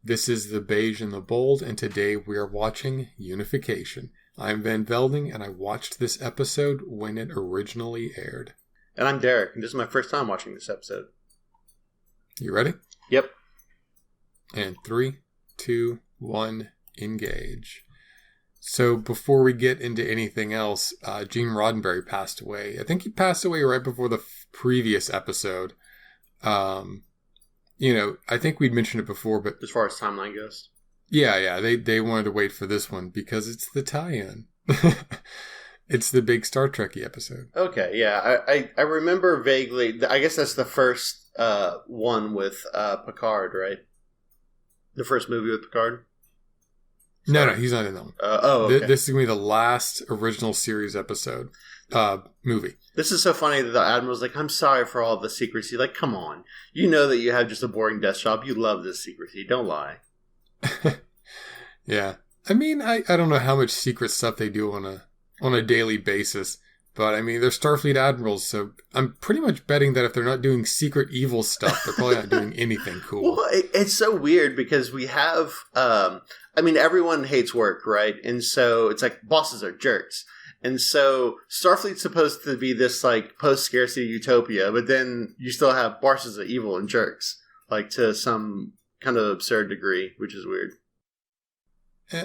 This is the Beige and The Bold, and today we are watching Unification. I'm Van Velding, and I watched this episode when it originally aired. And I'm Derek, and this is my first time watching this episode. You ready? Yep. And 3, 2, 1, engage. So before we get into anything else, Gene Roddenberry passed away. I think he passed away right before the previous episode. I think we'd mentioned it before, but... As far as timeline goes. Yeah, they wanted to wait for this one because it's the tie-in. It's the big Star Trek-y episode. Okay, yeah. I remember vaguely, I guess that's the first one with Picard, right? The first movie with Picard? No, he's not in that one. Okay. This is going to be the last original series episode movie. This is so funny that the Admiral's like, I'm sorry for all the secrecy. Like, come on. You know that you have just a boring desk job. You love this secrecy. Don't lie. Yeah. I mean, I don't know how much secret stuff they do on a daily basis. But, I mean, they're Starfleet admirals, so I'm pretty much betting that if they're not doing secret evil stuff, they're probably not doing anything cool. Well, it's so weird because we have, everyone hates work, right? And so it's like bosses are jerks. And so Starfleet's supposed to be this, like, post-scarcity utopia, but then you still have bosses are evil and jerks, like, to some kind of absurd degree, which is weird.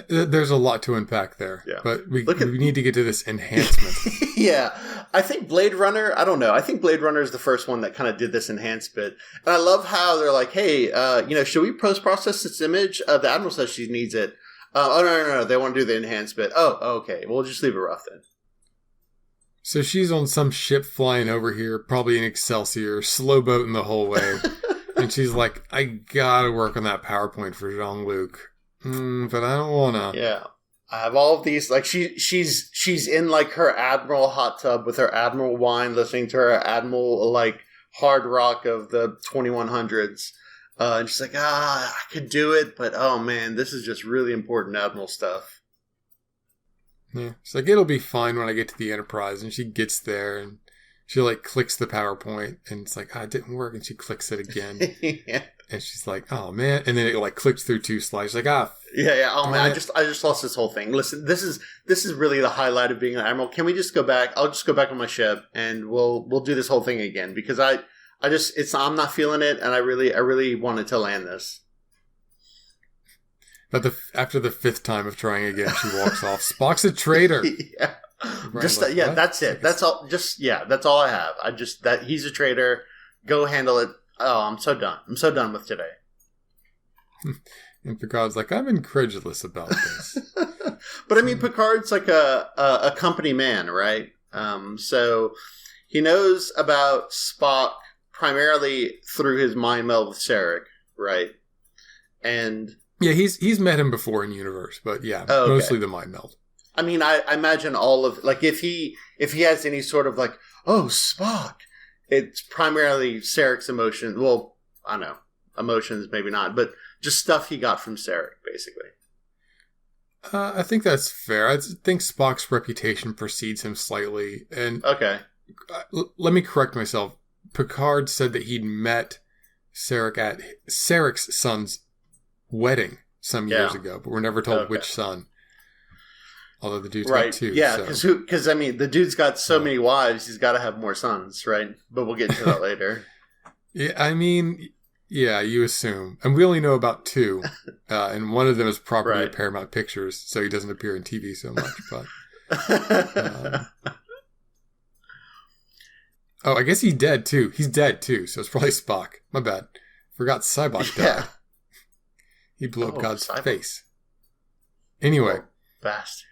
There's a lot to unpack there, yeah. But we need to get to this enhancement. Yeah, I think Blade Runner, I don't know. I think Blade Runner is the first one that kind of did this enhanced bit. And I love how they're like, hey, should we post-process this image? The Admiral says she needs it. No, they want to do the enhanced bit. Oh, okay, we'll just leave it rough then. So she's on some ship flying over here, probably in Excelsior, slow boating the whole way. And she's like, I gotta work on that PowerPoint for Jean-Luc. But I don't wanna. Yeah. I have all of these, like, she's in, like, her Admiral hot tub with her Admiral wine, listening to her Admiral, like, hard rock of the 2100s. And she's like, I could do it, but, oh, man, this is just really important Admiral stuff. Yeah. She's like, it'll be fine when I get to the Enterprise. And she gets there, and she, like, clicks the PowerPoint, and it's like, it didn't work, and she clicks it again. Yeah. And she's like, oh, man. And then it, like, clicks through 2 slides. She's like, Yeah. Oh, man, I just lost this whole thing. Listen, this is really the highlight of being an Admiral. Can we just go back? I'll just go back on my ship, and we'll do this whole thing again. Because I'm not feeling it, and I really wanted to land this. But after the 5th time of trying again, she walks off. Spock's a traitor. Yeah. Right, That's it. That's all. That's all I have. He's a traitor. Go handle it. Oh, I'm so done. I'm so done with today. And Picard's like, I'm incredulous about this. But I mean, Picard's like a company man, right? So he knows about Spock primarily through his mind meld with Sarek, right? And yeah, he's met him before in universe, but yeah, okay. Mostly the mind meld. I mean, I imagine all of, like, if he has any sort of, like, oh, Spock, it's primarily Sarek's emotion. Well, I don't know. Emotions, maybe not. But just stuff he got from Sarek, basically. I think that's fair. I think Spock's reputation precedes him slightly. And okay. Let me correct myself. Picard said that he'd met Sarek at Sarek's son's wedding some years ago, but we're never told which son. Although the dude's got 2. Yeah, because I mean, the dude's got so many wives, he's got to have more sons, right? But we'll get into that later. Yeah, I mean, yeah, you assume. And we only know about 2. And one of them is property of Paramount Pictures, so he doesn't appear in TV so much. But I guess he's dead, too. He's dead, too, so it's probably Spock. My bad. Forgot Cybok died. He blew up God's face. Anyway. Bastard.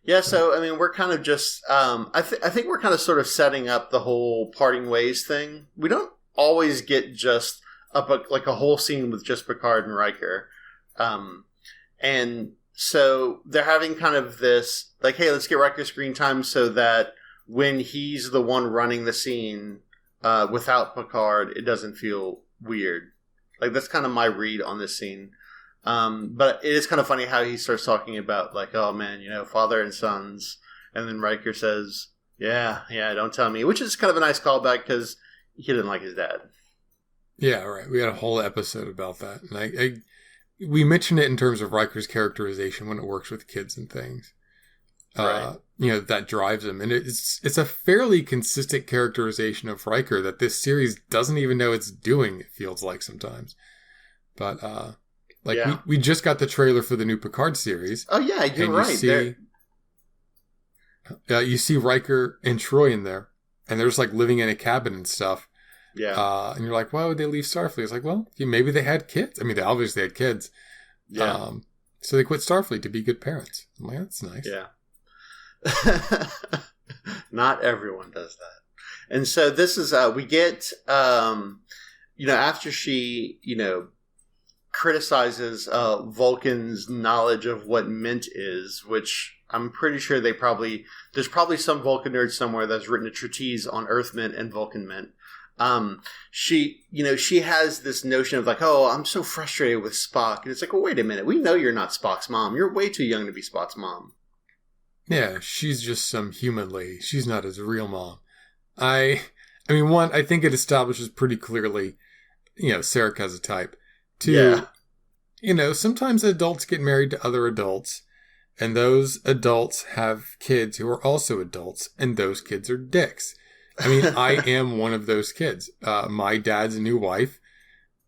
Yeah, so, I mean, we're kind of just, I think we're kind of sort of setting up the whole parting ways thing. We don't always get just a whole scene with just Picard and Riker. And so they're having kind of this, like, hey, let's get Riker screen time so that when he's the one running the scene without Picard, it doesn't feel weird. Like, that's kind of my read on this scene. But it is kind of funny how he starts talking about, like, oh man, father and sons. And then Riker says, yeah, don't tell me. Which is kind of a nice callback because he didn't like his dad. Yeah, right. We had a whole episode about that. And we mentioned it in terms of Riker's characterization when it works with kids and things. Right. That drives him. And it's a fairly consistent characterization of Riker that this series doesn't even know it's doing, it feels like sometimes. But, we just got the trailer for the new Picard series. Oh, yeah, you're right. You see Riker and Troy in there, and they're just, like, living in a cabin and stuff. Yeah. And you're like, why would they leave Starfleet? It's like, well, maybe they had kids. I mean, they obviously had kids. Yeah. So they quit Starfleet to be good parents. I'm like, that's nice. Yeah. Not everyone does that. And so this is, we get, after she, criticizes Vulcan's knowledge of what mint is, which I'm pretty sure there's probably some Vulcan nerd somewhere that's written a treatise on Earth mint and Vulcan mint. She has this notion of like, oh, I'm so frustrated with Spock. And it's like, well, wait a minute. We know you're not Spock's mom. You're way too young to be Spock's mom. Yeah, she's just some human lady. She's not his real mom. I think it establishes pretty clearly, Sarek has a type. Two, sometimes adults get married to other adults, and those adults have kids who are also adults, and those kids are dicks. I mean, I am one of those kids. My dad's new wife,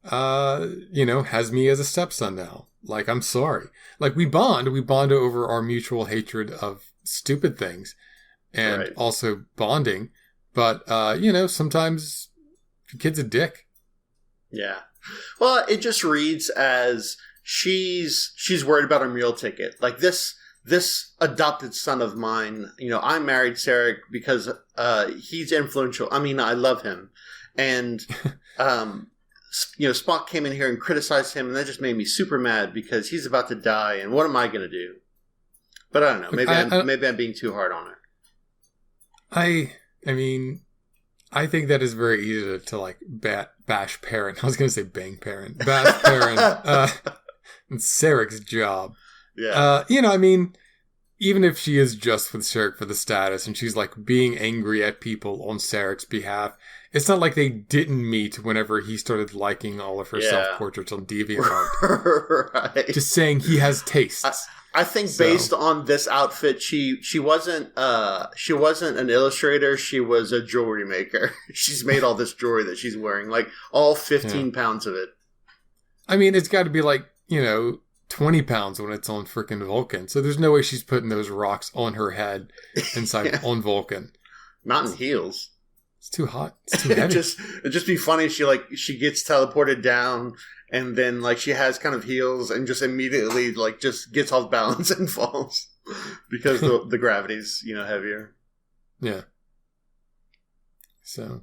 has me as a stepson now. Like, I'm sorry. Like, we bond over our mutual hatred of stupid things and also bonding. But, sometimes the kid's a dick. Yeah. Well, it just reads as she's worried about her meal ticket. Like this adopted son of mine, I married Sarek because he's influential. I mean, I love him. And, Spock came in here and criticized him, and that just made me super mad because he's about to die, and what am I going to do? But I don't know. Maybe I'm being too hard on her. I mean, I think that is very easy to like bash parent. I was going to say bang parent. Bash parent. It's Sarek's job. Yeah. Even if she is just with Sarek for the status and she's like being angry at people on Sarek's behalf, it's not like they didn't meet whenever he started liking all of her self-portraits on DeviantArt. Right. Just saying he has tastes. I think based on this outfit, she wasn't an illustrator. She was a jewelry maker. She's made all this jewelry that she's wearing, like all 15 pounds of it. I mean, it's got to be like, 20 pounds when it's on frickin' Vulcan. So there's no way she's putting those rocks on her head inside on Vulcan. Not in heels. It's too hot. It's too heavy. It'd just be funny if she gets teleported down and then like she has kind of heels and just immediately like just gets off balance and falls because the gravity's, heavier. Yeah. So,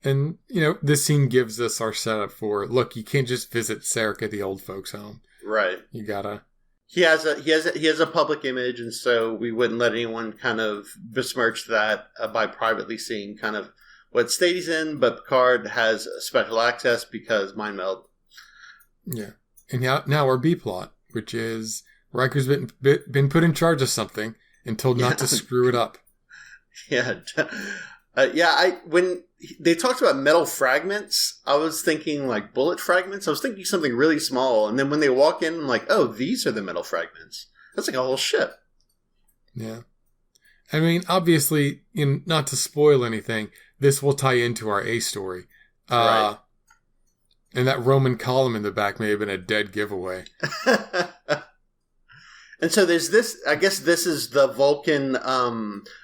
and this scene gives us our setup for, look, you can't just visit Sarek at the old folks' home. Right. You gotta. He has a public image, and so we wouldn't let anyone kind of besmirch that by privately seeing kind of what state he's in. But Picard has special access because mind meld. Yeah, and now our B plot, which is Riker's been put in charge of something and told not to screw it up. Yeah. When they talked about metal fragments, I was thinking like bullet fragments. I was thinking something really small. And then when they walk in, I'm like, oh, these are the metal fragments. That's like a whole ship. Yeah. I mean, obviously, not to spoil anything, this will tie into our A story. Right. And that Roman column in the back may have been a dead giveaway. And so there's this, I guess this is the Vulcan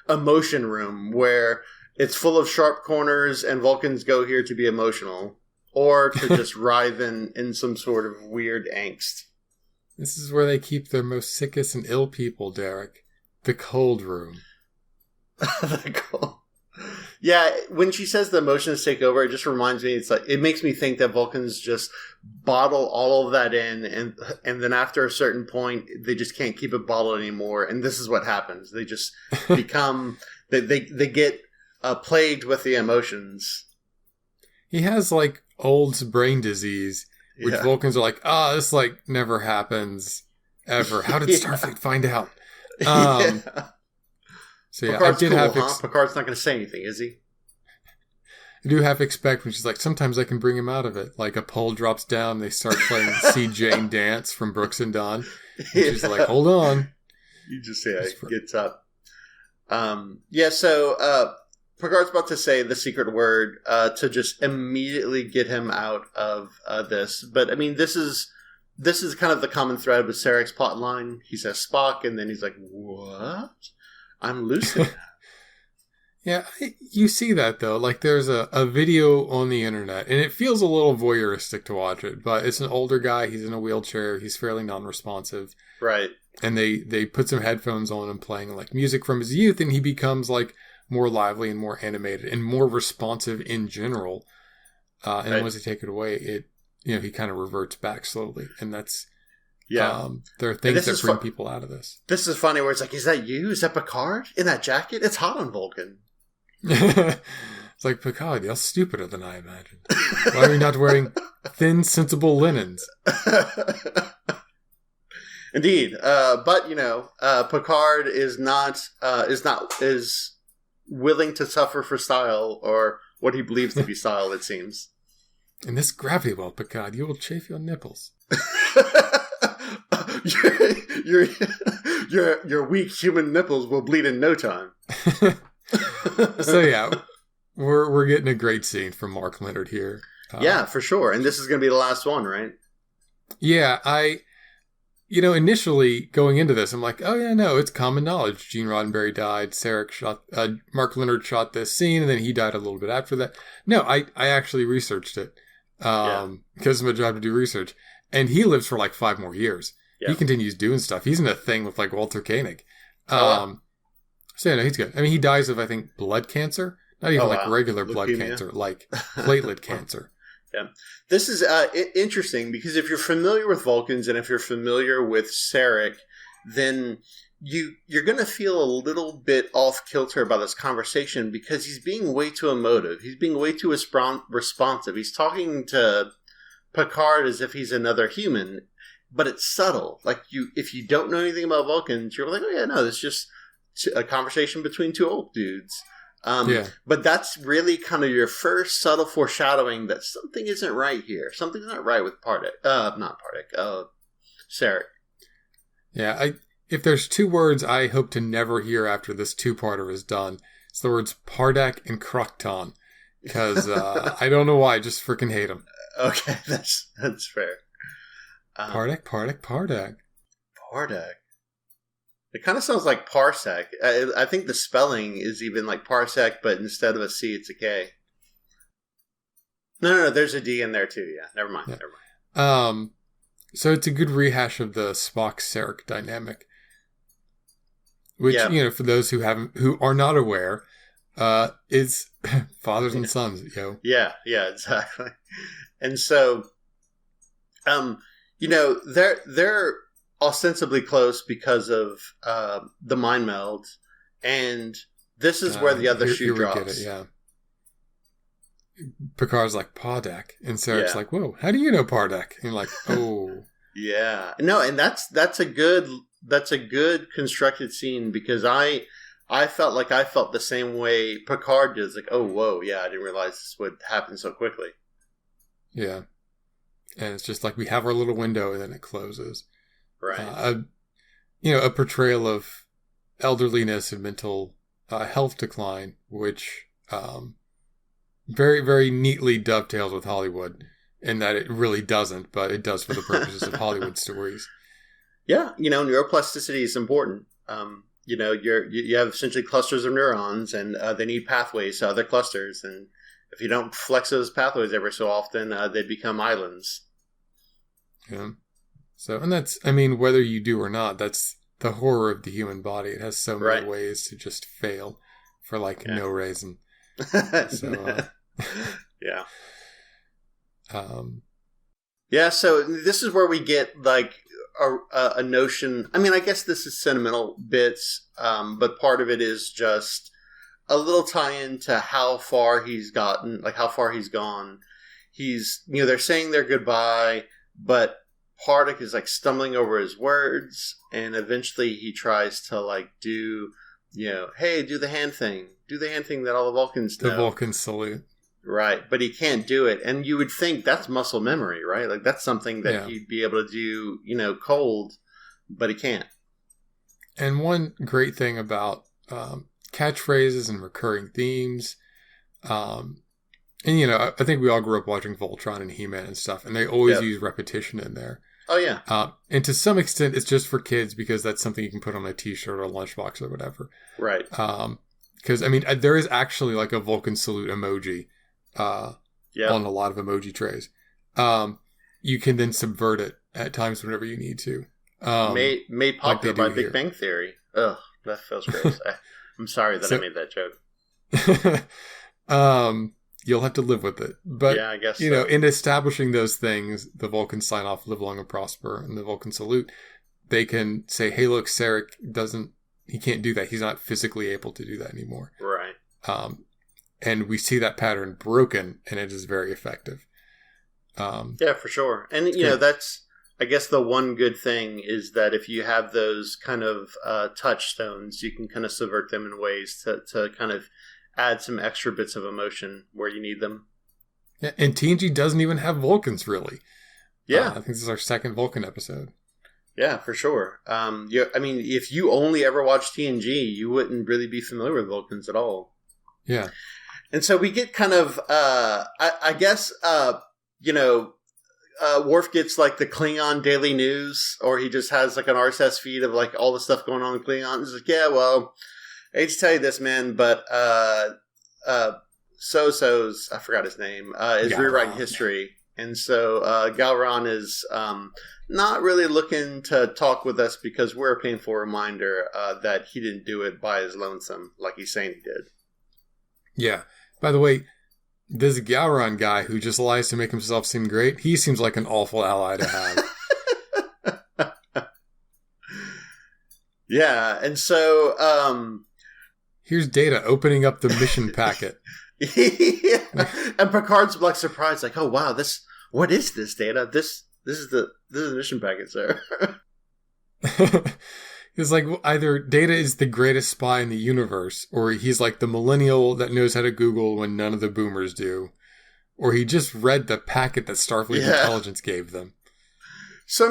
emotion room where it's full of sharp corners and Vulcans go here to be emotional or to just writhe in some sort of weird angst. This is where they keep their most sickest and ill people, Derek. The cold room. The cold. Yeah, when she says the emotions take over, it just reminds me, it's like, it makes me think that Vulcans just bottle all of that in, and then after a certain point, they just can't keep it bottled anymore, and this is what happens. They just become, they get plagued with the emotions. He has, like, old brain disease, which Vulcans are like, this, like, never happens, ever. How did Starfleet find out? So yeah, Picard's cool, Picard's not going to say anything, is he? I do half expect when she's like, sometimes I can bring him out of it. Like a pole drops down, they start playing See Jane Dance from Brooks and Dunn. And she's like, hold on. You just say it gets up. So Picard's about to say the secret word to just immediately get him out of this. But I mean, this is kind of the common thread with Sarek's plot line. He says Spock, and then he's like, what? I'm lucid. Yeah, you see that, though. Like, there's a video on the internet, and it feels a little voyeuristic to watch it, but it's an older guy. He's in a wheelchair. He's fairly non-responsive. Right. And they put some headphones on him playing, like, music from his youth, and he becomes, like, more lively and more animated and more responsive in general. And then once they take it away, he kind of reverts back slowly. And that's... Yeah. There are things that bring people out of this. This is funny where it's like, is that you? Is that Picard? In that jacket? It's hot on Vulcan. It's like, Picard, you're stupider than I imagined. Why are you not wearing thin, sensible linens? Indeed. But, Picard is willing to suffer for style, or what he believes to be style, it seems. In this gravity well, Picard, you will chafe your nipples. Your weak human nipples will bleed in no time. So yeah, we're getting a great scene from Mark Leonard here. Yeah, for sure. And this is going to be the last one, right? Yeah, initially going into this, I'm like, oh yeah, no, it's common knowledge. Gene Roddenberry died. Mark Leonard shot this scene, and then he died a little bit after that. No, I actually researched it because it's my job to do research. And he lives for like 5 more years. Yeah. He continues doing stuff. He's in a thing with like Walter Koenig. So yeah, no, he's good. I mean, he dies of, I think, blood cancer. Not even regular blood cancer, like platelet cancer. Yeah. This is interesting because if you're familiar with Vulcans and if you're familiar with Sarek, then you're going to feel a little bit off kilter about this conversation because he's being way too emotive. He's being way too responsive. He's talking to Picard as if he's another human, but it's subtle. Like if you don't know anything about Vulcans, you're like, oh yeah, no, it's just a conversation between 2 old dudes. But that's really kind of your first subtle foreshadowing that something isn't right here. Something's not right with Sarek. Yeah, if there's 2 words I hope to never hear after this 2-parter is done, it's the words Pardak and Crocton. Because I don't know why, I just freaking hate them. Okay, that's fair. Pardak. Pardak. It kind of sounds like parsec. I think the spelling is even like parsec, but instead of a C, it's a K. No, there's a D in there too. Yeah, never mind. So it's a good rehash of the Spock-Sarek dynamic, which for those who are not aware, is fathers and sons. Yeah, exactly. And so, they're ostensibly close because of the mind meld, and this is where the other shoe drops. Get it, yeah. Picard's like, Pardak, and Sarek's like, whoa, how do you know Pardak? And you're like, oh. Yeah. No, and that's a good constructed scene because I felt like I felt the same way Picard did. Like, oh, whoa, yeah, I didn't realize this would happen so quickly. Yeah. And it's just like we have our little window and then it closes. Right. A portrayal of elderliness and mental health decline, which very, very neatly dovetails with Hollywood in that it really doesn't, but it does for the purposes of Hollywood stories. Yeah. Neuroplasticity is important. You have essentially clusters of neurons and they need pathways to other clusters. And if you don't flex those pathways every so often, they become islands. Yeah. So, and that's, whether you do or not, that's the horror of the human body. It has so many ways to just fail for no reason. So, yeah. So this is where we get a notion. I guess this is sentimental bits, but part of it is just a little tie-in to how far he's gotten, how far he's gone. He's, they're saying their goodbye, but Pardak is stumbling over his words, and eventually he tries to do, hey, do the hand thing that all the Vulcans do. The Vulcan salute. Right, but he can't do it. And you would think that's muscle memory, right? Like, that's something that he'd be able to do, cold, but he can't. And one great thing about catchphrases and recurring themes, and, I think we all grew up watching Voltron and He-Man and stuff, and they always use repetition in there. Oh, yeah. And to some extent, it's just for kids because that's something you can put on a t-shirt or a lunchbox or whatever. Right. Because, there is actually like a Vulcan salute emoji on a lot of emoji trays. You can then subvert it at times whenever you need to. Made popular by Big Bang Theory. Ugh, that feels gross. I'm sorry that I made that joke. You'll have to live with it. But, I guess in establishing those things, the Vulcan sign off, live long and prosper, and the Vulcan salute, they can say, hey, look, Sarek he can't do that. He's not physically able to do that anymore. Right. And we see that pattern broken, and it is very effective. Yeah, for sure. And, that's, I guess the one good thing is that if you have those kind of touchstones, you can kind of subvert them in ways to kind of add some extra bits of emotion where you need them. Yeah, and TNG doesn't even have Vulcans, really. Yeah. I think this is our second Vulcan episode. Yeah, for sure. If you only ever watched TNG, you wouldn't really be familiar with Vulcans at all. Yeah. And so we get kind of, Worf gets like the Klingon Daily News, or he just has like an RSS feed of like all the stuff going on in Klingon. He's like, yeah, well, I hate to tell you this, man, but So-So's, I forgot his name, is rewriting history. And so Galron is not really looking to talk with us because we're a painful reminder that he didn't do it by his lonesome like he's saying he did. Yeah. By the way, this Galron guy who just lies to make himself seem great, he seems like an awful ally to have. Yeah, and so here's Data opening up the mission packet. Yeah. And Picard's like surprised, like, "Oh wow, what is this, Data? This is the mission packet, sir." It's like either Data is the greatest spy in the universe, or he's like the millennial that knows how to Google when none of the boomers do, or he just read the packet that Starfleet Intelligence gave them. So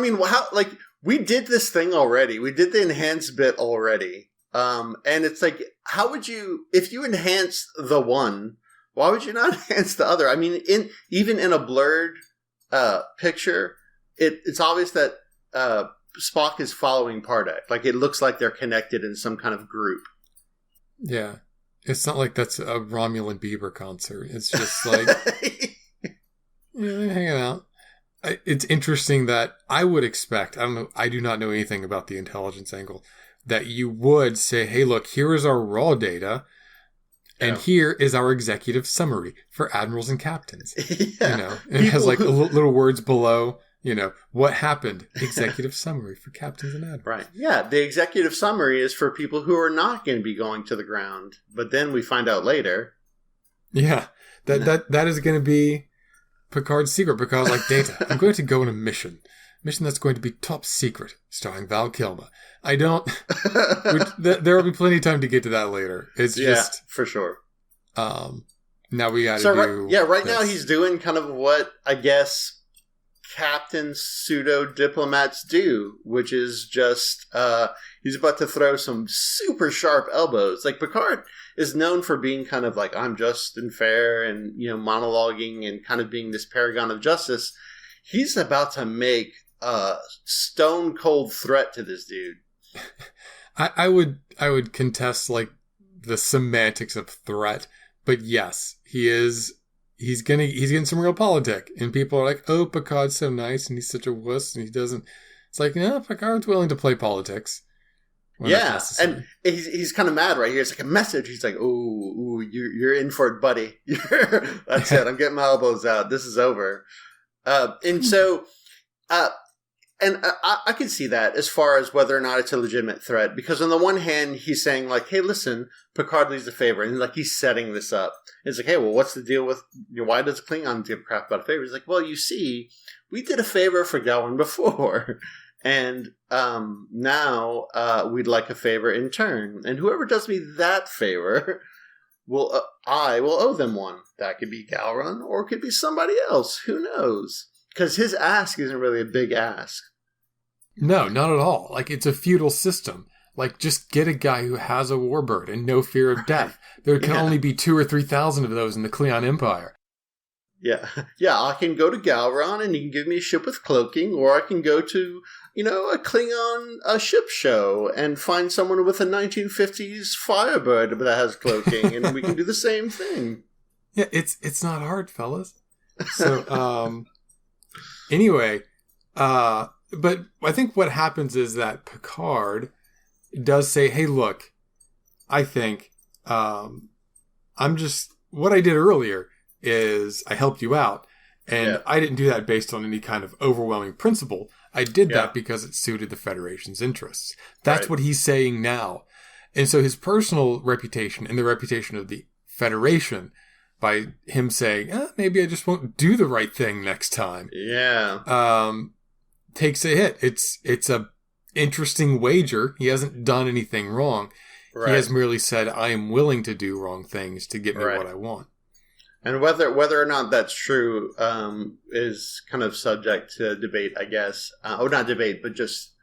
we did this thing already. We did the enhanced bit already. And it's like, how would you, if you enhance the one, why would you not enhance the other? I mean, even in a blurred picture, it's obvious that Spock is following Pardek. Like, it looks like they're connected in some kind of group. Yeah. It's not like that's a Romulan Bieber concert. It's just like, they're hanging out. It's interesting that I would expect, I do not know anything about the intelligence angle, that you would say, hey, look, here is our raw data, and here is our executive summary for admirals and captains. And it has like little words below, what happened, executive summary for captains and admirals. Right. Yeah, the executive summary is for people who are not going to be going to the ground, but then we find out later. Yeah, that is going to be Picard's secret. Picard's like, Data, I'm going to go on a mission that's going to be top secret, starring Val Kilmer. There will be plenty of time to get to that later. It's just for sure. Now we got to do. Right now he's doing kind of what I guess captain pseudo diplomats do, which is just he's about to throw some super sharp elbows. Like, Picard is known for being kind of like, I'm just and fair, and monologuing and kind of being this paragon of justice. He's about to make a stone cold threat to this dude. I would contest like the semantics of threat, but yes, he's getting some real politic, and people are like, oh, Picard's so nice and he's such a wuss and he doesn't. It's like, no, Picard's willing to play politics. Yeah, and he's kind of mad right here. It's like a message. He's like, ooh, you're in for it, buddy. That's it. I'm getting my elbows out. This is over. And so, I can see that as far as whether or not it's a legitimate threat, because on the one hand, he's saying like, hey, listen, Picard leaves a favor, and like he's setting this up. And it's like, hey, well, what's the deal with, why does Klingon give crap about a favor? He's like, well, you see, we did a favor for Galwan before, and now we'd like a favor in turn, and whoever does me that favor, I will owe them one. That could be Galron, or it could be somebody else. Who knows? Because his ask isn't really a big ask. No, not at all. Like, it's a feudal system. Like, just get a guy who has a warbird and no fear of death. There can only be 2,000 or 3,000 of those in the Cleon Empire. Yeah. Yeah, I can go to Galron and he can give me a ship with cloaking, or I can go to, a Klingon ship show and find someone with a 1950s Firebird that has cloaking, and we can do the same thing. Yeah, it's not hard, fellas. So, anyway, but I think what happens is that Picard does say, hey, look, I think what I did earlier is I helped you out, and I didn't do that based on any kind of overwhelming principle. I did that because it suited the Federation's interests. That's what he's saying now. And so his personal reputation and the reputation of the Federation, by him saying, maybe I just won't do the right thing next time. Yeah. Takes a hit. It's a interesting wager. He hasn't done anything wrong. Right. He has merely said, I am willing to do wrong things to get me what I want. And whether or not that's true is kind of subject to debate, I guess. Not debate, but just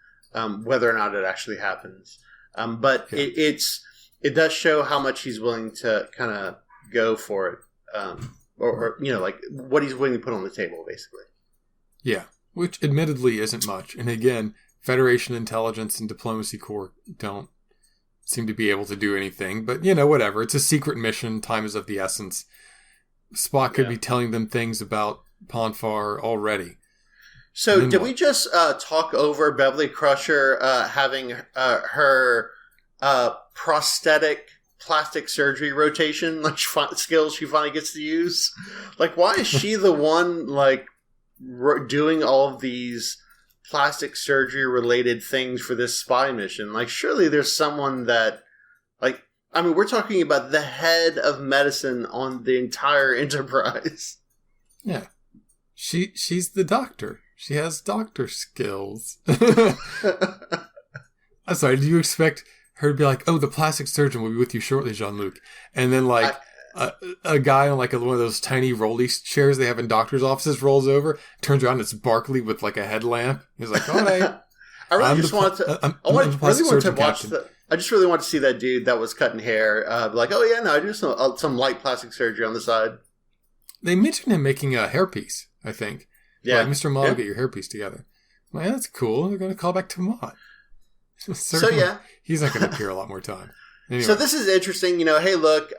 whether or not it actually happens. But it does show how much he's willing to kind of go for it. Or like what he's willing to put on the table, basically. Yeah. Which admittedly isn't much. And again, Federation intelligence and diplomacy corps don't seem to be able to do anything. But, whatever. It's a secret mission. Time is of the essence. Spock could be telling them things about Ponfar already. So did we just talk over Beverly Crusher having her prosthetic plastic surgery rotation skills she finally gets to use? Like, why is she the one doing all of these plastic surgery related things for this spy mission? Like, surely there's someone that we're talking about the head of medicine on the entire Enterprise. Yeah. She's the doctor. She has doctor skills. I'm sorry, do you expect her to be like, the plastic surgeon will be with you shortly, Jean-Luc? And then, a guy on, one of those tiny rolly chairs they have in doctor's offices rolls over, turns around, and it's Barkley with, a headlamp. He's like, all right. I just really want to see that dude that was cutting hair. I do some light plastic surgery on the side. They mentioned him making a hairpiece, I think. Yeah. Mr. Mull, get your hairpiece together. I'm that's cool. They're going to call back Tomat. He's not going to appear a lot more time. Anyway. So this is interesting. Hey, look,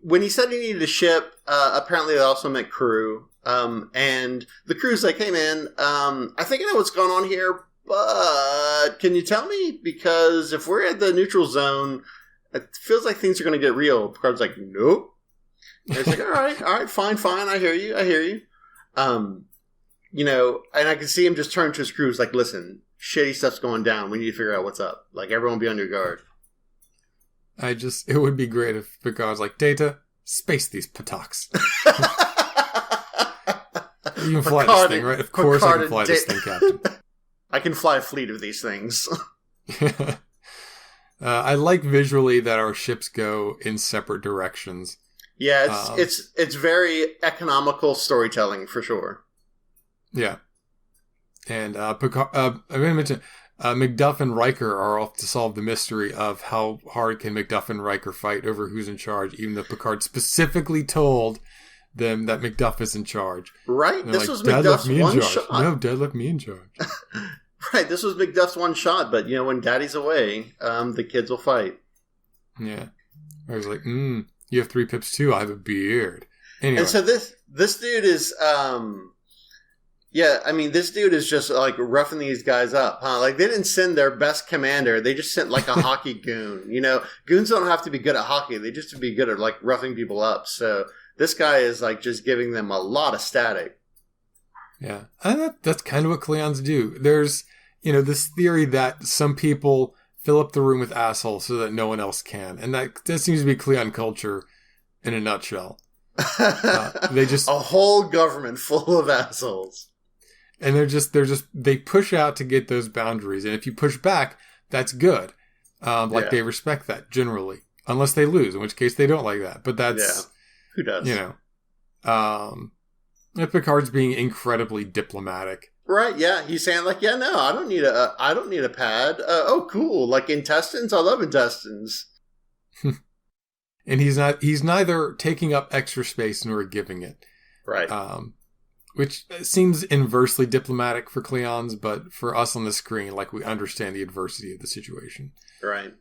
when he said he needed a ship, apparently that also meant crew. And the crew's like, hey, man, I think I know what's going on here. But can you tell me? Because if we're at the neutral zone, it feels like things are going to get real. Picard's like, nope. And it's like, all right, fine. I hear you. And I can see him just turn to his crew. He's like, listen, shitty stuff's going down. We need to figure out what's up. Everyone be on your guard. It would be great if Picard's like, Data, space these pataks. You can fly this thing, right? Of course I can fly this thing, Captain. I can fly a fleet of these things. I like visually that our ships go in separate directions. Yeah, it's very economical storytelling for sure. Yeah, and Picard. I'm going to mention Macduff and Riker are off to solve the mystery of how hard can Macduff and Riker fight over who's in charge, even though Picard specifically told them that Macduff is in charge. Right, this was Macduff's one shot. No, Dad left me in charge. Right, this was Macduff's one shot, but when Daddy's away, the kids will fight. Yeah. I was like, you have 3 pips too, I have a beard. Anyway. And so this dude is, this dude is just roughing these guys up, huh? They didn't send their best commander, they just sent a hockey goon. Goons don't have to be good at hockey, they just have to be good at roughing people up. So this guy is just giving them a lot of static. Yeah, and that's kind of what Klingons do. There's, this theory that some people fill up the room with assholes so that no one else can. And that seems to be Klingon culture in a nutshell. They just... a whole government full of assholes. And they push out to get those boundaries. And if you push back, that's good. They respect that generally. unless they lose, in which case they don't like that. But that's, who does? Picard's being incredibly diplomatic. Right, yeah. He's saying like, yeah, no, I don't need a pad. Oh, cool. Like intestines? I love intestines. And he's neither taking up extra space nor giving it. Right. Which seems inversely diplomatic for Klingons, but for us on the screen, like, we understand the adversity of the situation. Right.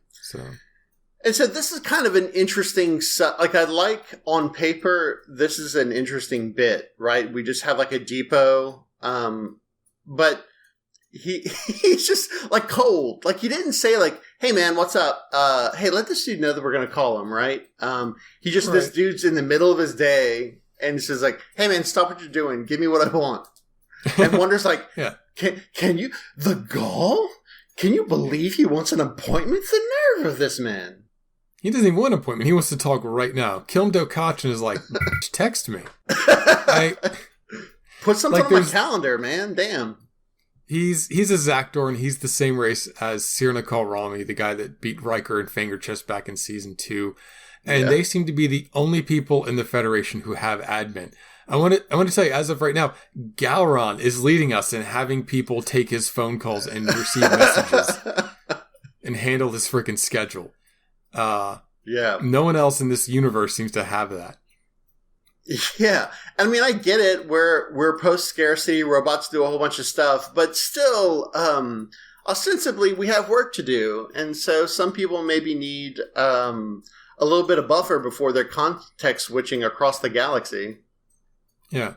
And so this is kind of an interesting, like, I like on paper, this is an interesting bit, right? We just have like a depot, but he's just like cold. Like, he didn't say like, hey man, what's up? Hey, let this dude know that we're going to call him, right? He just, this dude's in the middle of his day and says like, hey man, stop what you're doing. Give me what I want. And wonders like, can you, the gall? Can you believe he wants an appointment? The nerve of this man. He doesn't even want an appointment. He wants to talk right now. Kilm Dokachin is like, text me. Put something on my calendar, man. Damn. He's a Zaktor, and he's the same race as Sirnakal Rami, the guy that beat Riker and Finger Chest back in season 2. And they seem to be the only people in the Federation who have admin. I want to tell you, as of right now, Galron is leading us in having people take his phone calls and receive messages and handle his freaking schedule. No one else in this universe seems to have that. Yeah. I mean, I get it. We're post-scarcity. Robots do a whole bunch of stuff. But still, ostensibly, we have work to do. And so some people maybe need a little bit of buffer before they're context switching across the galaxy. Yeah.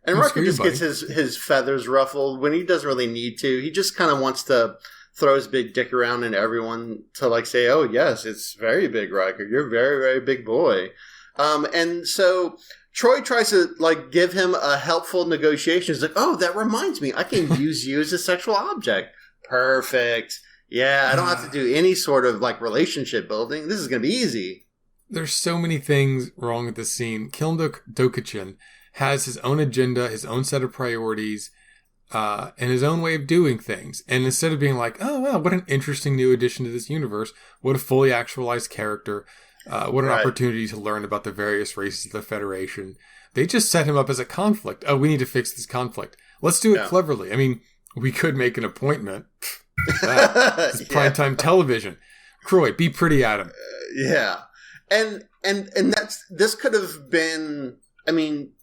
And Riker just gets his feathers ruffled when he doesn't really need to. He just kind of wants to throw his big dick around and everyone to like say, oh yes, it's very big, Riker. You're a very, very big boy. And so Troy tries to like give him a helpful negotiation. He's like, oh, that reminds me, I can use you as a sexual object. Perfect. Yeah, I don't have to do any sort of like relationship building. This is going to be easy. There's so many things wrong with this scene. Kilm Dokachin has his own agenda, his own set of priorities, and his own way of doing things. And instead of being like, oh, wow, what an interesting new addition to this universe, what a fully actualized character, what an opportunity to learn about the various races of the Federation, they just set him up as a conflict. Oh, we need to fix this conflict. Let's do it cleverly. I mean, we could make an appointment. It's primetime television. Croy, be pretty at him. And this could have been, I mean,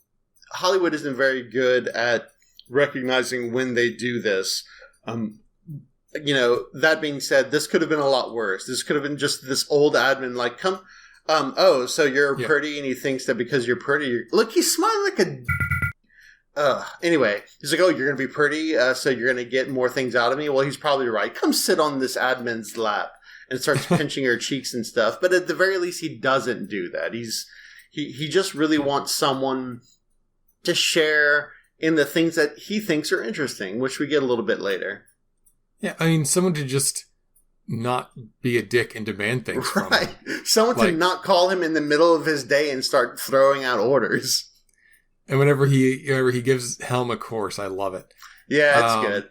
Hollywood isn't very good at recognizing when they do this. That being said, this could have been a lot worse. This could have been just this old admin like, come, so you're pretty, and he thinks that because you're pretty, look, he's smiling like a, anyway, he's like, oh, you're going to be pretty, so you're going to get more things out of me? Well, he's probably right. Come sit on this admin's lap, and starts pinching her cheeks and stuff. But at the very least, he doesn't do that. He just really wants someone to share in the things that he thinks are interesting, which we get a little bit later. Yeah, I mean, someone to just not be a dick and demand things from him. Someone to not call him in the middle of his day and start throwing out orders. And whenever he gives Helm a course, I love it. Yeah, it's good.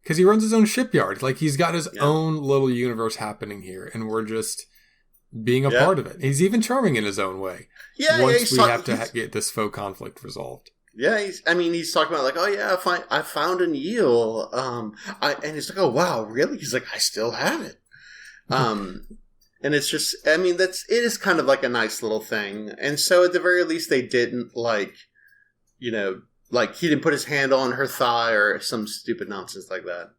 Because he runs his own shipyard. Like, he's got his own little universe happening here, and we're just being a part of it. He's even charming in his own way. Once we have to get this faux conflict resolved. Yeah, he's talking about like, oh yeah, I found an eel. And he's like, oh wow, really? He's like, I still have it. And it's just, I mean, it is kind of like a nice little thing. And so at the very least, they didn't like he didn't put his hand on her thigh or some stupid nonsense like that.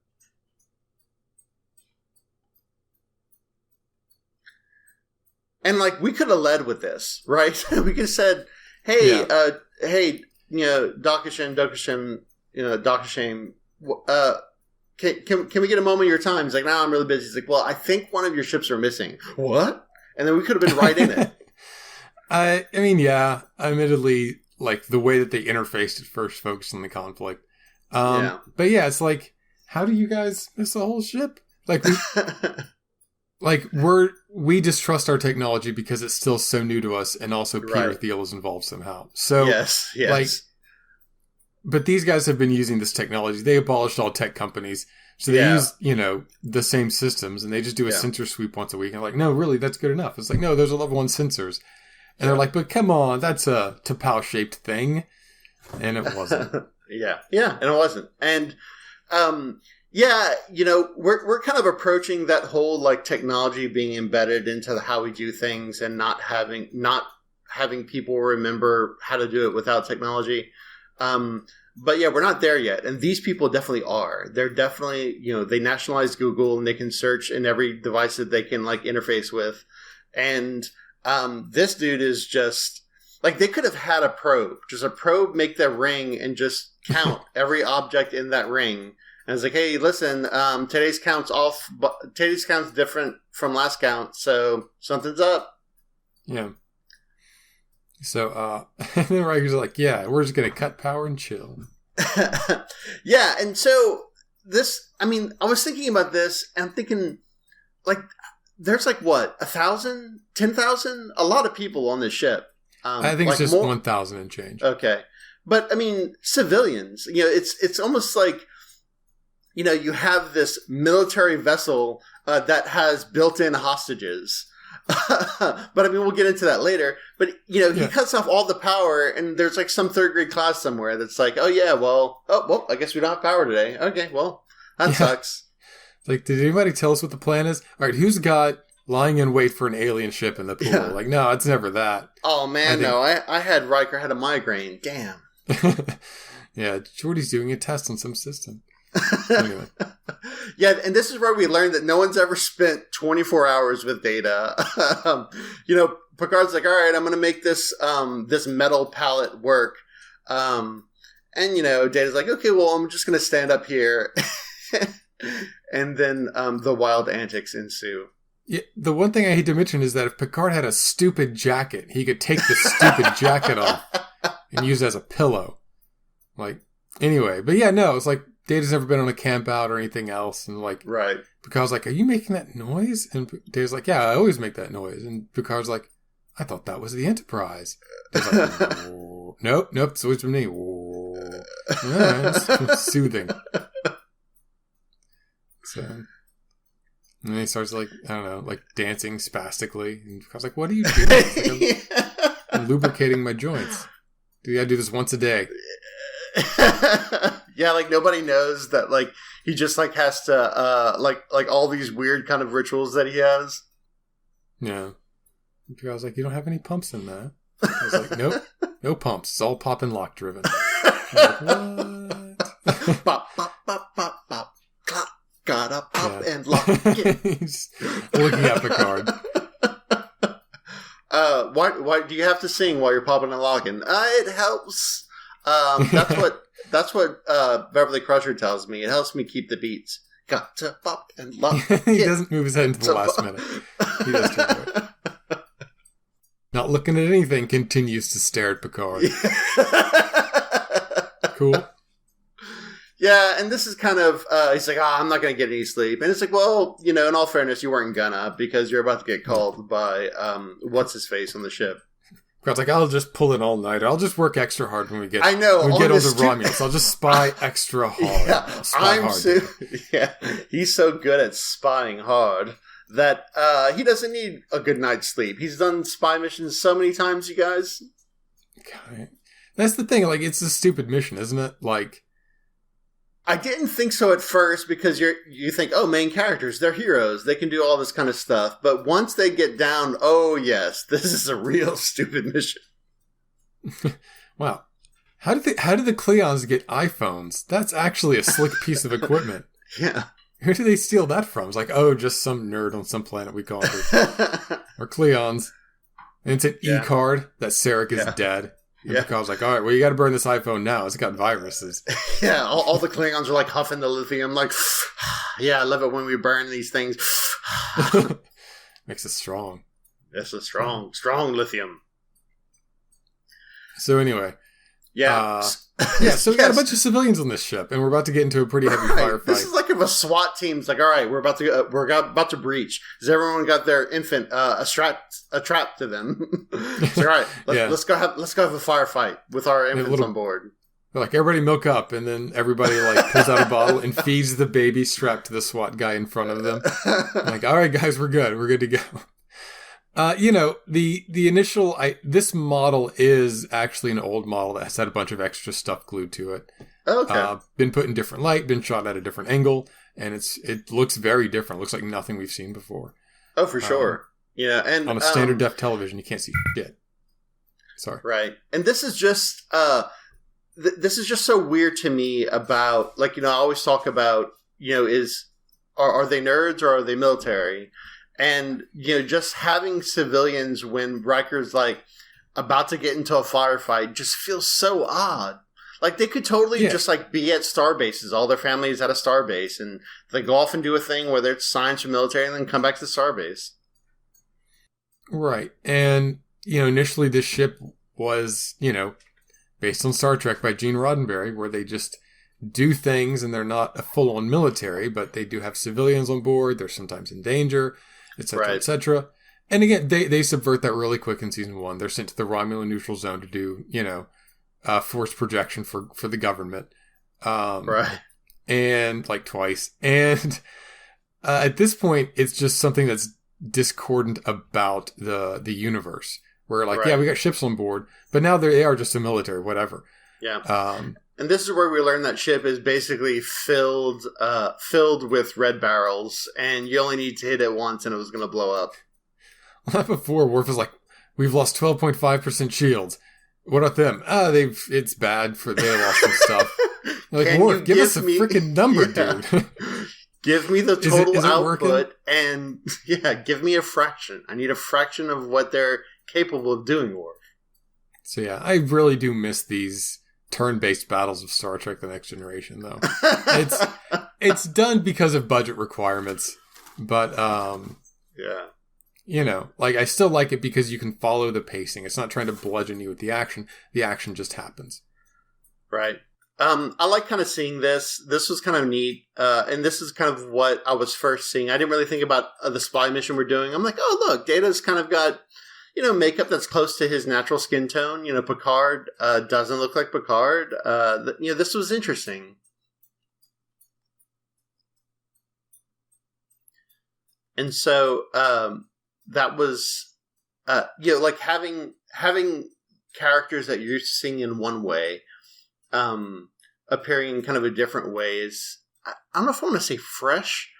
And like, we could have led with this, right? We could have said, hey, Dokachin, can we get a moment of your time? He's like, no, I'm really busy. He's like, well, I think one of your ships are missing. What? And then we could have been right in it. I mean, yeah, admittedly, like, the way that they interfaced at first focused on the conflict. But yeah, it's like, how do you guys miss a whole ship? Like, we distrust our technology because it's still so new to us, and also Peter Thiel is involved somehow. So, yes. like, But these guys have been using this technology. They abolished all tech companies. So they use, the same systems, and they just do a sensor sweep once a week. And like, no, really, that's good enough. It's like, no, those are level 1 sensors. And they're like, but come on, that's a T'Pau-shaped thing. And it wasn't. and it wasn't. And, we're kind of approaching that whole, like, technology being embedded into how we do things and not having people remember how to do it without technology. But yeah, we're not there yet. And these people definitely are. They're definitely, they nationalized Google and they can search in every device that they can like interface with. And this dude is just like, they could have had a probe, make that ring and just count every object in that ring. And it's like, hey, listen, today's count's off. Today's count's different from last count. So something's up. Yeah. So, and then Riker's like, yeah, we're just going to cut power and chill. Yeah, and so this, I was thinking about this, and I'm thinking, like, there's like, what, 1,000? 10,000? A lot of people on this ship. I think it's just 1,000 and change. Okay. But, civilians, it's almost like, you have this military vessel that has built-in hostages. But we'll get into that later. But he cuts off all the power, and there's like some 3rd grade class somewhere that's like, oh yeah, well, I guess we don't have power today. Okay, well, that sucks. It's like, did anybody tell us what the plan is? All right, who's got lying in wait for an alien ship in the pool? Yeah. Like, no, it's never that. Oh man, I had Riker had a migraine. Damn. Yeah, Geordi's doing a test on some system. Anyway. Yeah, and this is where we learned that no one's ever spent 24 hours with Data. Picard's like, all right, I'm going to make this this metal pallet work. And, Data's like, okay, well, I'm just going to stand up here. And then the wild antics ensue. Yeah, the one thing I hate to mention is that if Picard had a stupid jacket, he could take the stupid jacket off and use it as a pillow. Like, anyway. But yeah, no, it's like, Data's never been on a camp out or anything else. And like, right. Picard's like, are you making that noise? And Data's like, yeah, I always make that noise. And Picard's like, I thought that was the Enterprise. Data's like, nope, it's always been me. Yeah, it's soothing. So, and then he starts like, I don't know, like dancing spastically. And Picard's like, what are you doing? Like, I'm lubricating my joints. You gotta do this once a day. Yeah, like nobody knows that like he just like has to like all these weird kind of rituals that he has. Yeah. I was like, you don't have any pumps in that. I was like, nope, no pumps. It's all pop and lock driven. Like, what? Pop, pop, pop, pop, pop. Clop. Gotta pop and lock it. He's looking at Picard. Why do you have to sing while you're popping and locking? It helps. That's what Beverly Crusher tells me. It helps me keep the beats. Got to pop and lock. He doesn't move his head until the last minute. He does too quick. Not looking at anything, continues to stare at Picard. Cool. Yeah, and this is kind of, he's like, I'm not going to get any sleep. And it's like, well, in all fairness, you weren't gonna, because you're about to get called by, what's-his-face on the ship. God's like, I'll just pull it all night. I'll just work extra hard when we get. I know. When we get onto Romulus, I'll just spy extra hard. Yeah, he's so good at spying hard that he doesn't need a good night's sleep. He's done spy missions so many times, you guys. God. That's the thing. Like, it's a stupid mission, isn't it? Like, I didn't think so at first because you think, oh, main characters, they're heroes. They can do all this kind of stuff. But once they get down, oh, yes, this is a real stupid mission. Wow. How did the Klingons get iPhones? That's actually a slick piece of equipment. Yeah. Where did they steal that from? It's like, oh, just some nerd on some planet we conquered. Or Klingons. And it's an E-card that Sarek is dead. And Picard's like, all right, well, you got to burn this iPhone now. It's got viruses. Yeah, all the Klingons are like huffing the lithium, like, yeah, I love it when we burn these things. Makes it strong. It's a strong lithium. So anyway. Yeah. So we got a bunch of civilians on this ship, and we're about to get into a pretty heavy firefight. This is like if a SWAT team's like, all right, we're about to breach. Has everyone got their infant a trap to them? It's like, all right, let's go have a firefight with our infants on board. They're like, everybody milk up. And then everybody like pulls out a bottle and feeds the baby strapped to the SWAT guy in front of them. I'm like, all right, guys, we're good. We're good to go. The initial, this model is actually an old model that has had a bunch of extra stuff glued to it. Okay. Been put in different light, been shot at a different angle, and it looks very different. It looks like nothing we've seen before. Oh, for sure. And on a standard def television, you can't see shit. Sorry. Right. And this is just so weird to me about, like, I always talk about, are they nerds or are they military? And, just having civilians when Riker's, like, about to get into a firefight just feels so odd. Like, they could totally just, like, be at star bases. All their family is at a star base. And they go off and do a thing where they're signs from military and then come back to the star base. Right. And, initially this ship was, based on Star Trek by Gene Roddenberry, where they just do things and they're not a full-on military, but they do have civilians on board. They're sometimes in danger, etc., etc. And again, they subvert that really quick in season 1. They're sent to the Romulan neutral zone to do, force projection for the government. Right. And like twice. And at this point, it's just something that's discordant about the universe. Where like, we got ships on board, but now they are just a military, whatever. Yeah. And this is where we learn that ship is basically filled with red barrels, and you only need to hit it once and it was going to blow up. Well, not before. Worf is like, we've lost 12.5% shields. What about them? It's bad for they lost some stuff. Like, Worf, give us a freaking number, dude. Give me the total output and give me a fraction. I need a fraction of what they're capable of doing, Worf. So yeah, I really do miss these turn-based battles of Star Trek: The Next Generation, though. It's done because of budget requirements, but like I still like it because you can follow the pacing. It's not trying to bludgeon you with the action. The action just happens. Right. I like kind of seeing this. This was kind of neat, and this is kind of what I was first seeing. I didn't really think about the spy mission we're doing. I'm like, oh look, Data's kind of got makeup that's close to his natural skin tone. Picard doesn't look like Picard. This was interesting. And so that was, like having characters that you're used to seeing in one way, appearing in kind of a different ways. I don't know if I want to say fresh,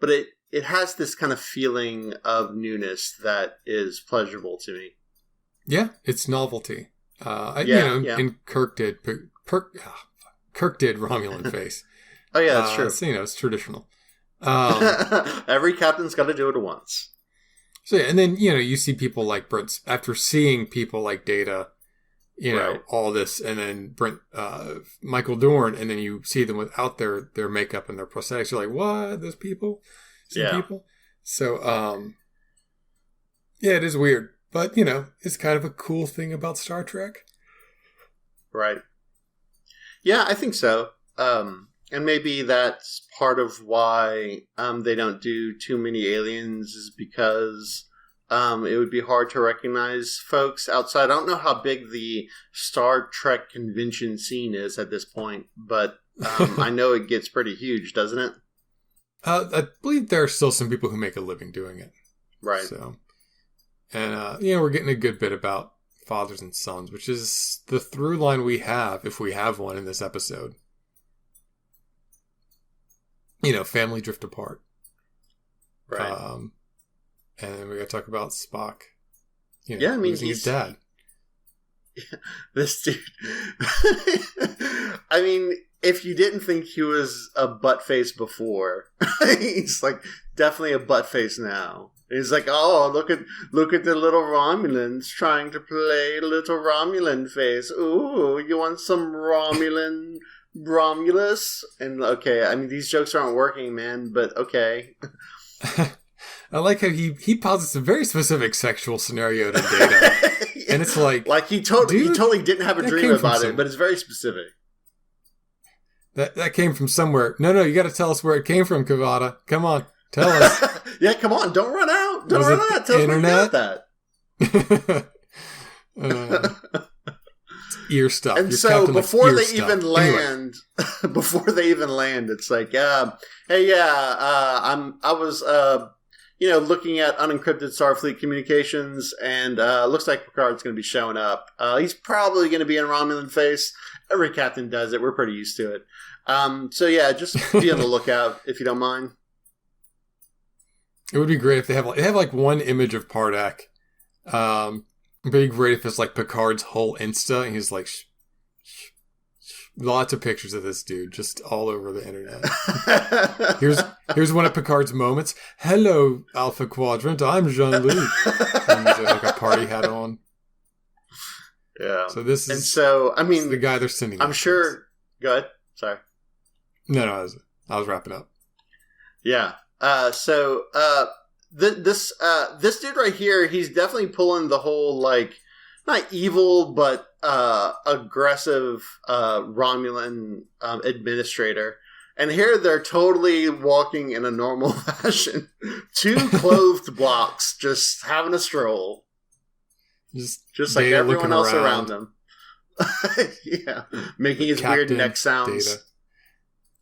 but it has this kind of feeling of newness that is pleasurable to me. Yeah, it's novelty. And Kirk did Romulan face. Oh yeah, that's true. So, it's traditional. Every captain's got to do it once. So yeah, and then you see people like Brent after seeing people like Data, all this, and then Brent, Michael Dorn, and then you see them without their makeup and their prosthetics. You're like, what? Those people? People. So, it is weird, but it's kind of a cool thing about Star Trek. Right. Yeah, I think so. And maybe that's part of why they don't do too many aliens is because it would be hard to recognize folks outside. I don't know how big the Star Trek convention scene is at this point, but I know it gets pretty huge, doesn't it? I believe there are still some people who make a living doing it. Right. So, and, we're getting a good bit about fathers and sons, which is the through line we have, if we have one in this episode. Family drift apart. Right. And then we got to talk about Spock. Losing his dad. This dude. I mean, if you didn't think he was a butt face before, he's like definitely a butt face now. He's like, oh, look at the little Romulans trying to play little Romulan face. Ooh, you want some Romulus? And okay, I mean these jokes aren't working, man, but okay. I like how he posits a very specific sexual scenario to Data. And it's like he totally didn't have a dream about it, but it's very specific. That came from somewhere. No, you got to tell us where it came from, Kavada. Come on, tell us. Yeah, come on, don't run out. Don't run out. Tell us where you got that. Your stuff. And your so Captain before ear they stuff. even land, it's like, hey, I was, looking at unencrypted Starfleet communications, and looks like Picard's going to be showing up. He's probably going to be in Romulan face. Every captain does it. We're pretty used to it. Just be on the lookout if you don't mind. It would be great if they have like one image of Pardek. It'd be great if it's like Picard's whole Insta, and he's like, lots of pictures of this dude just all over the internet. here's one of Picard's moments. Hello, Alpha Quadrant. I'm Jean-Luc. And he's like a party hat on. Yeah. So this is, the guy they're sending. I'm sure. Go ahead. Sorry. No, I was wrapping up. Yeah. This dude right here, he's definitely pulling the whole, like, not evil, but aggressive Romulan administrator. And here they're totally walking in a normal fashion. Two clothed blocks, just having a stroll. Just like everyone else around them. Yeah. Making his weird neck sounds. Data.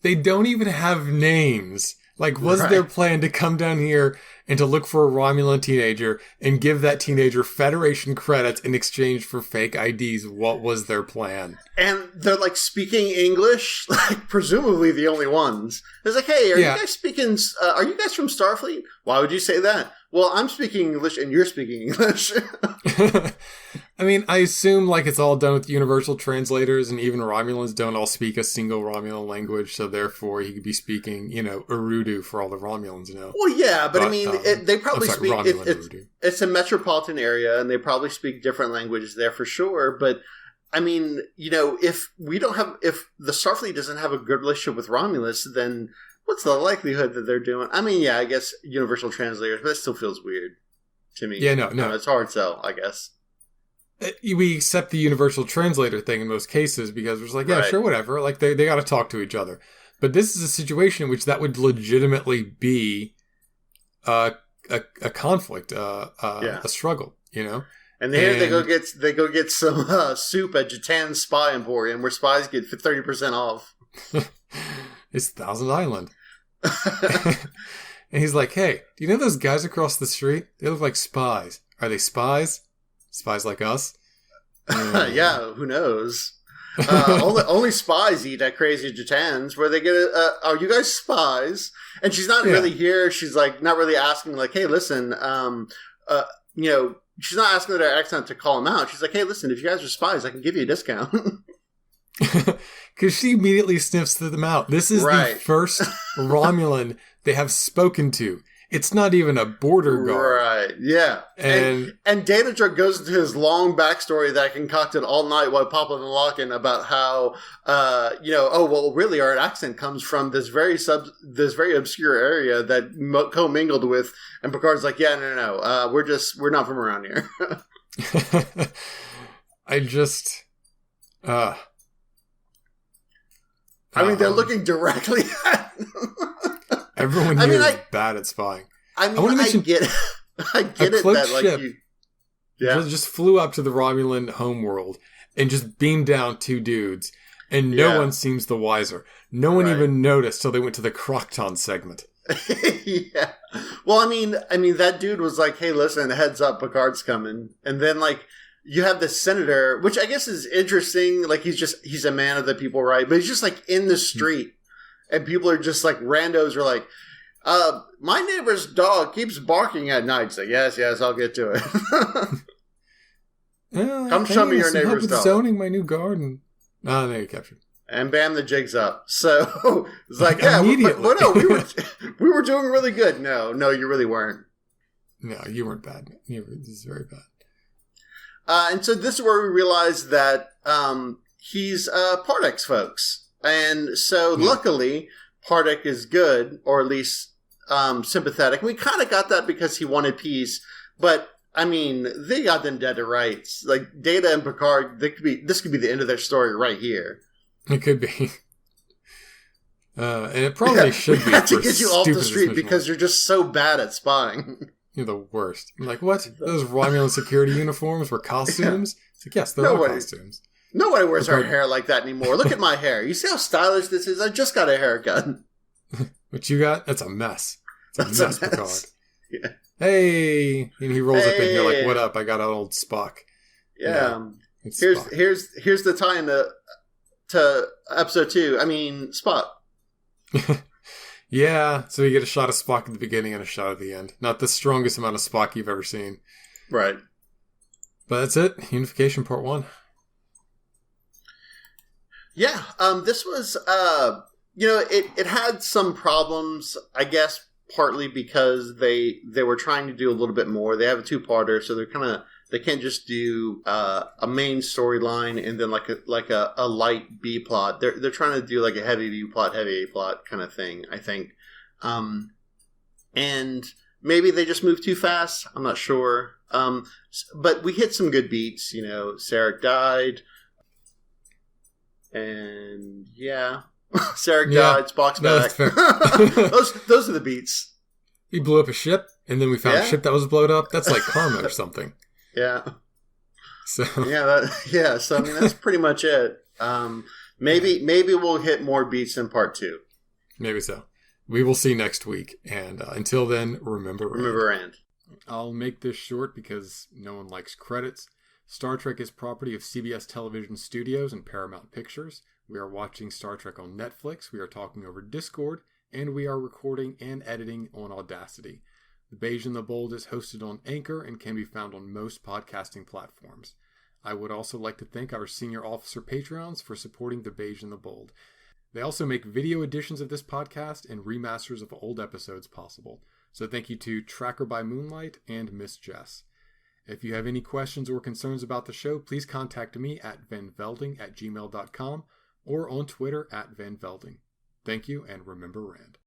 They don't even have names. Like, was their plan to come down here and to look for a Romulan teenager and give that teenager Federation credits in exchange for fake IDs? What was their plan? And they're, like, speaking English, like, presumably the only ones. It's like, hey, are you guys from Starfleet? Why would you say that? Well, I'm speaking English and you're speaking English. I mean, I assume, like, it's all done with universal translators, and even Romulans don't all speak a single Romulan language, so therefore he could be speaking, Urdu for all the Romulans, Well, yeah, but I mean, they probably speak... Urdu. It's a metropolitan area, and they probably speak different languages there for sure, but, I mean, if the Starfleet doesn't have a good relationship with Romulus, then what's the likelihood that they're doing... I mean, yeah, I guess universal translators, but that still feels weird to me. Yeah, no. It's hard sell, I guess. We accept the universal translator thing in most cases because we're just like, sure, whatever. Like, they got to talk to each other. But this is a situation in which that would legitimately be a conflict, a struggle, And here they go get some soup at Jatan's Spy Emporium, where spies get 30% off. It's Thousand Island. And he's like, hey, do you know those guys across the street? They look like spies. Are they spies? Spies like us? Yeah, who knows? Only spies eat at Crazy Jatan's, where they get are you guys spies? And she's not really here. She's like not really asking, like, hey, listen, she's not asking their accent to call them out. She's like, hey, listen, if you guys are spies, I can give you a discount. Because she immediately sniffs them out. This is the first Romulan they have spoken to. It's not even a border guard. Right, yeah. And Data goes into his long backstory that I concocted all night while popping and locking about how, really our accent comes from this very obscure area that commingled with, and Picard's like, yeah, no, we're not from around here. They're looking directly at everyone here is bad at spying. I get it that, like, ship just flew up to the Romulan homeworld and just beamed down two dudes, and no one seems the wiser. No one even noticed till they went to the Crocton segment. Yeah. Well, I mean, that dude was like, hey, listen, heads up, Picard's coming. And then, like, you have the senator, which I guess is interesting. Like, he's a man of the people, right? But he's just, like, in the street. And people are just, like, randos are like, my neighbor's dog keeps barking at night. So, yes, I'll get to it. Come show me your neighbor's dog. Zoning my new garden. Oh, there you captured. And bam, the jig's up. So it's like, we were doing really good. No, you really weren't. No, you weren't bad. This is very bad. And so this is where we realize that he's Pardek's folks. And so luckily, Pardek is good, or at least sympathetic. We kind of got that because he wanted peace. But, I mean, they got them dead to rights. Like, Data and Picard, this could be the end of their story right here. It could be. And it probably should be. We have to get you off the street because you're just so bad at spying. You're the worst. I'm like, what? Those Romulan security uniforms were costumes? It's like, yes, they're all costumes. Nobody wears our hair like that anymore. Look at my hair. You see how stylish this is? I just got a haircut. What you got? That's a mess. It's a mess, Picard. Yeah. Hey! And he rolls up in here like, what up? I got an old Spock. Yeah. Here's the tie-in to episode 2. I mean, Spock. Yeah, so you get a shot of Spock at the beginning and a shot at the end. Not the strongest amount of Spock you've ever seen. Right. But that's it. Unification Part 1. Yeah, this was, it had some problems, I guess, partly because they were trying to do a little bit more. They have a 2-parter, so they can't just do a main storyline and then like a light B plot. They're trying to do like a heavy B plot, heavy A plot kind of thing, I think. And maybe they just moved too fast. I'm not sure. But we hit some good beats. Sarek died. And yeah, Sarek died. Spock's back. those are the beats. He blew up a ship, and then we found a ship that was blown up. That's like karma or something. Yeah. So So I mean, that's pretty much it. Maybe we'll hit more beats in part 2. Maybe so. We will see next week. And until then, remember Rand. I'll make this short because no one likes credits. Star Trek is property of CBS Television Studios and Paramount Pictures. We are watching Star Trek on Netflix. We are talking over Discord. And we are recording and editing on Audacity. The Beige and The Bold is hosted on Anchor and can be found on most podcasting platforms. I would also like to thank our senior officer Patreons for supporting The Beige and The Bold. They also make video editions of this podcast and remasters of old episodes possible. So thank you to Tracker by Moonlight and Miss Jess. If you have any questions or concerns about the show, please contact me at vanvelding@gmail.com or on Twitter @vanvelding. Thank you, and remember Rand.